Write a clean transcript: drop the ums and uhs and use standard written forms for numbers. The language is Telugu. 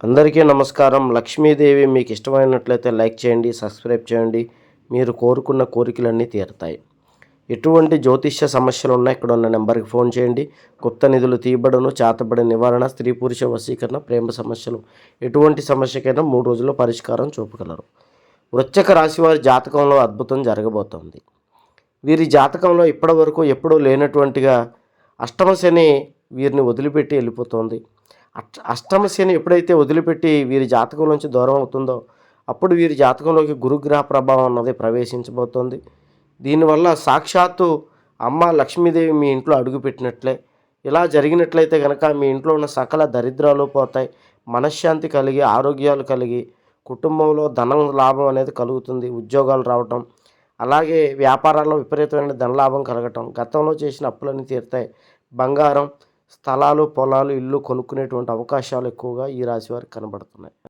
అందరికీ నమస్కారం. లక్ష్మీదేవి మీకు ఇష్టమైనట్లయితే లైక్ చేయండి, సబ్స్క్రైబ్ చేయండి. మీరు కోరుకున్న కోరికలన్నీ తీరుతాయి. ఎటువంటి జ్యోతిష్య సమస్యలు ఉన్నా ఇక్కడ ఉన్న నెంబర్కి ఫోన్ చేయండి. గుప్త నిధులు తీయబడును, చేతబడి నివారణ, స్త్రీ పురుష వశీకరణ, ప్రేమ సమస్యలు ఎటువంటి సమస్యకైనా 3 రోజుల్లో పరిష్కారం చూపగలరు. వృశ్చిక రాశి వారి జాతకంలో అద్భుతం జరగబోతోంది. వీరి జాతకంలో ఇప్పటివరకు ఎప్పుడూ లేనటువంటిగా అష్టమ శని వీరిని వదిలిపెట్టి వెళ్ళిపోతుంది. అష్టమ శని ఎప్పుడైతే వదిలిపెట్టి వీరి జాతకం నుంచి దూరం అవుతుందో అప్పుడు వీరి జాతకంలోకి గురుగ్రహ ప్రభావం అన్నది ప్రవేశించబోతోంది. దీనివల్ల సాక్షాత్తు అమ్మ లక్ష్మీదేవి మీ ఇంట్లో అడుగుపెట్టినట్లే. ఇలా జరిగినట్లయితే కనుక మీ ఇంట్లో ఉన్న సకల దరిద్రాలు పోతాయి, మనశ్శాంతి కలిగి, ఆరోగ్యాలు కలిగి, కుటుంబంలో ధనం లాభం అనేది కలుగుతుంది, ఉద్యోగాలు రావటం, అలాగే వ్యాపారాల్లో విపరీతమైన ధనలాభం కలగటం, గతంలో చేసిన అప్పులన్నీ తీరుతాయి, బంగారం, స్థలాలు, పొలాలు, ఇల్లు కొనుక్కునేటువంటి అవకాశాలు ఎక్కువగా ఈ రాశి వారికి కనబడుతున్నాయి.